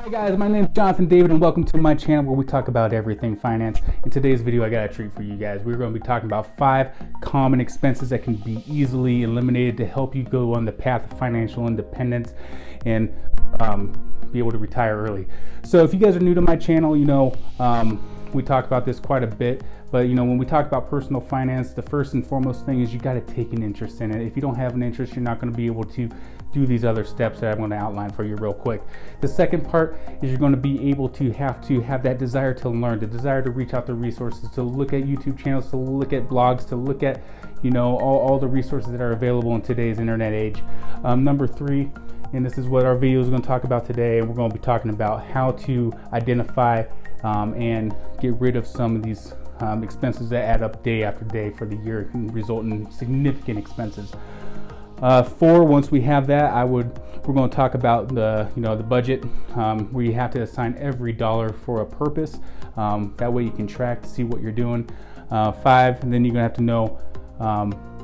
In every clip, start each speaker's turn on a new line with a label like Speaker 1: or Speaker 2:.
Speaker 1: Hi guys, my name is Jonathan David and welcome to my channel where we talk about everything finance. In today's video, I got a treat for you guys. We're going to be talking about 5 common expenses that can be easily eliminated to help you go on the path of financial independence and be able to retire early. So if you guys are new to my channel, we talk about this quite a bit, but when we talk about personal finance, the first and foremost thing is you got to take an interest in it. If you don't have an interest, you're not going to be able to do these other steps that I'm going to outline for you real quick. The second part is you're going to be able to have that desire to learn, the desire to reach out to resources, to look at YouTube channels, to look at blogs, to look at all the resources that are available in today's internet age. Number 3, and this is what our video is going to talk about today, and we're going to be talking about how to identify and get rid of some of these expenses that add up day after day for the year and result in significant expenses. 4, once we have that, we're going to talk about the budget, where you have to assign every dollar for a purpose. That way you can track to see what you're doing. 5, and then you're going to have to know,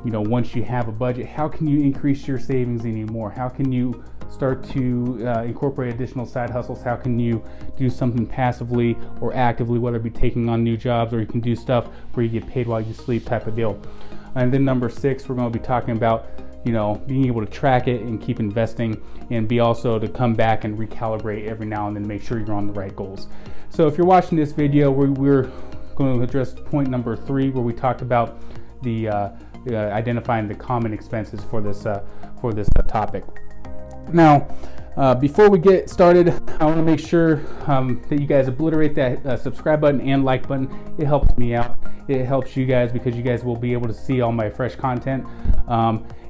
Speaker 1: once you have a budget, how can you increase your savings anymore? How can you start to incorporate additional side hustles? How can you do something passively or actively, whether it be taking on new jobs, or you can do stuff where you get paid while you sleep type of deal. And then number 6, we're going to be talking about being able to track it and keep investing, and be also to come back and recalibrate every now and then, make sure you're on the right goals. So if you're watching this video, we're going to address point number 3, where we talked about the identifying the common expenses for this topic. Now, before we get started, I want to make sure that you guys obliterate that subscribe button and like button. It helps me out. It helps you guys because you guys will be able to see all my fresh content.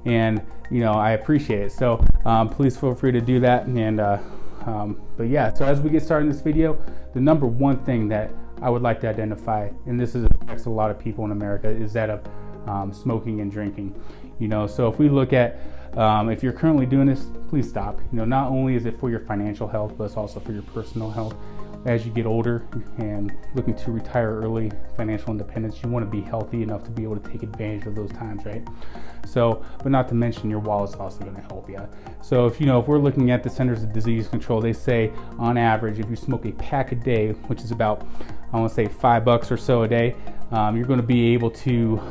Speaker 1: And I appreciate it. So please feel free to do that. And but yeah, so as we get started in this video, the number one thing that I would like to identify, and this affects a lot of people in America, is that of smoking and drinking. So if we look at if you're currently doing this, please stop. Not only is it for your financial health, but it's also for your personal health. As you get older and looking to retire early, financial independence, you want to be healthy enough to be able to take advantage of those times, right? So, but not to mention your wallet's also going to help you. So if we're looking at the Centers of Disease Control, they say on average, if you smoke a pack a day, which is about, I want to say $5 or so a day, you're going to be able to,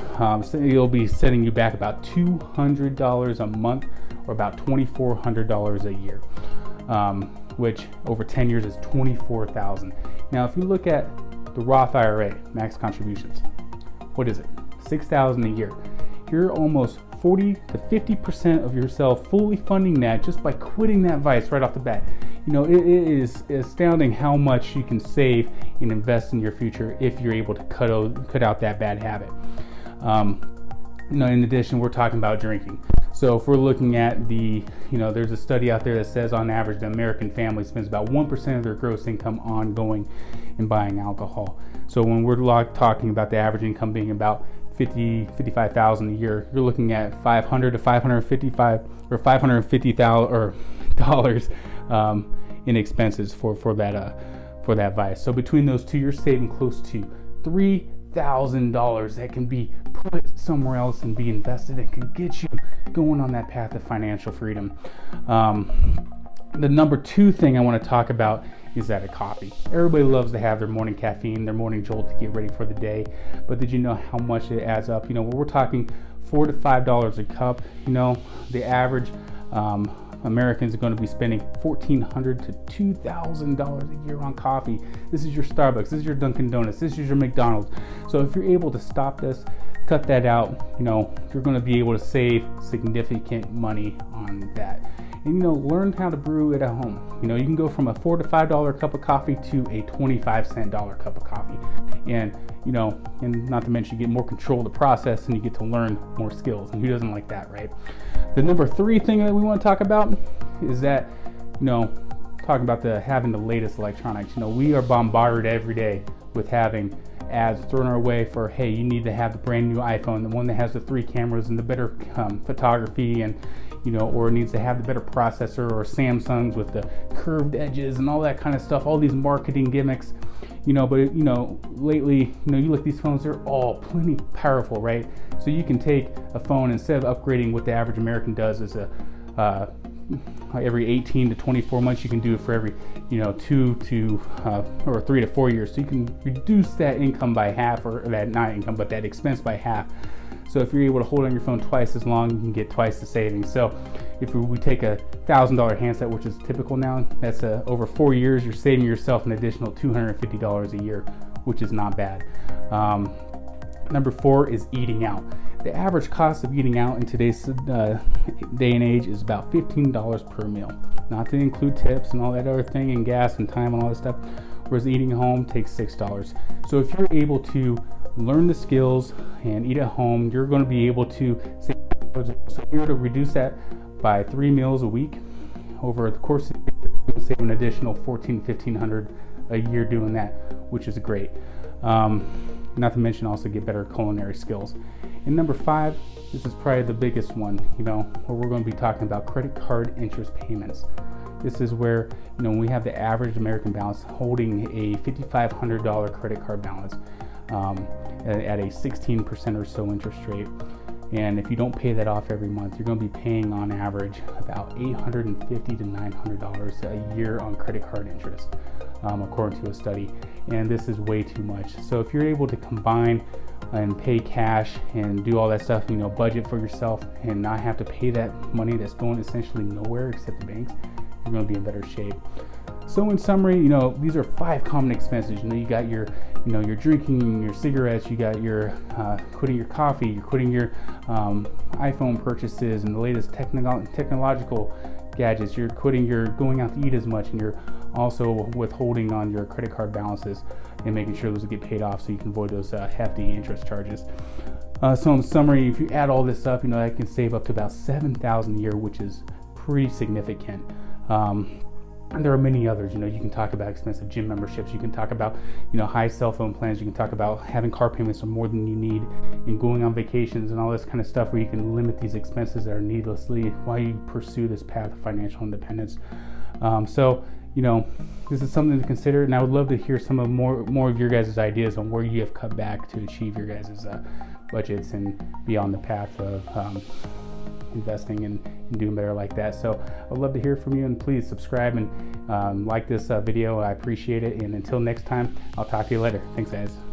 Speaker 1: it'll be setting you back about $200 a month, or about $2,400 a year. Which over 10 years is $24,000. Now, if you look at the Roth IRA, max contributions, what is it? $6,000 a year. You're almost 40 to 50% of yourself fully funding that just by quitting that vice right off the bat. It is astounding how much you can save and invest in your future if you're able to cut out that bad habit. In addition, we're talking about drinking. So if we're looking at there's a study out there that says on average the American family spends about 1% of their gross income on going and buying alcohol. So when we're talking about the average income being about $55,000 a year, you're looking at $500 to $550,000 in expenses for that vice. So between those two, you're saving close to $3,000 that can be put somewhere else and be invested and can get you going on that path of financial freedom. The number 2 thing I want to talk about is that of coffee. Everybody loves to have their morning caffeine, their morning jolt to get ready for the day. But did you know how much it adds up? We're talking $4 to $5 a cup. The average Americans are going to be spending $1,400 to $2,000 a year on coffee. This is your Starbucks, this is your Dunkin' Donuts, this is your McDonald's. So if you're able to stop this, cut that out, you're going to be able to save significant money on that. And learn how to brew it at home. You can go from a $4 to $5 cup of coffee to a 25-cent cup of coffee. And and not to mention you get more control of the process and you get to learn more skills. And who doesn't like that, right? The number 3 thing that we want to talk about is that, talking about having the latest electronics. We are bombarded every day with having ads thrown our way for, hey, you need to have the brand new iPhone, the one that has the 3 cameras and the better photography, and or it needs to have the better processor, or Samsungs with the curved edges and all that kind of stuff, all these marketing gimmicks. But lately, you look at these phones, they're all plenty powerful, right? So you can take a phone, instead of upgrading what the average American does is a every 18 to 24 months. You can do it for every 3 to 4 years. So you can reduce that income by half, or that not income, but that expense by half. So if you're able to hold on your phone twice as long, you can get twice the savings. So if we take a $1,000 handset, which is typical now, that's over 4 years, you're saving yourself an additional $250 a year, which is not bad. Number 4 is eating out. The average cost of eating out in today's day and age is about $15 per meal, not to include tips and all that other thing, and gas and time and all that stuff, whereas eating at home takes $6. So if you're able to learn the skills and eat at home, you're going to be able to save. So if you're to reduce that by 3 meals a week over the course of the year, you'll save an additional $1,400 a year doing that, which is great. Not to mention also get better culinary skills. And number 5, this is probably the biggest one, where we're going to be talking about credit card interest payments. This is where, when we have the average American balance holding a $5,500 credit card balance at a 16% or so interest rate. And if you don't pay that off every month, you're going to be paying on average about $850 to $900 a year on credit card interest, according to a study. And this is way too much. So if you're able to combine and pay cash and do all that stuff, budget for yourself and not have to pay that money that's going essentially nowhere except the banks, you're going to be in better shape. So in summary, these are 5 common expenses. You got your drinking, your cigarettes, you got your quitting your coffee, you're quitting your iPhone purchases and the latest technological gadgets, you're quitting your going out to eat as much, and you're also withholding on your credit card balances and making sure those get paid off so you can avoid those hefty interest charges. So in summary, if you add all this up, that can save up to about $7,000 a year, which is pretty significant. And there are many others. You can talk about expensive gym memberships. You can talk about, high cell phone plans. You can talk about having car payments are more than you need, and going on vacations and all this kind of stuff where you can limit these expenses that are needlessly while you pursue this path of financial independence. So this is something to consider, and I would love to hear some of more of your guys' ideas on where you have cut back to achieve your guys' budgets and be on the path of investing and doing better like that. So I'd love to hear from you, and please subscribe and like this video. I appreciate it, and until next time, I'll talk to you later. Thanks, guys.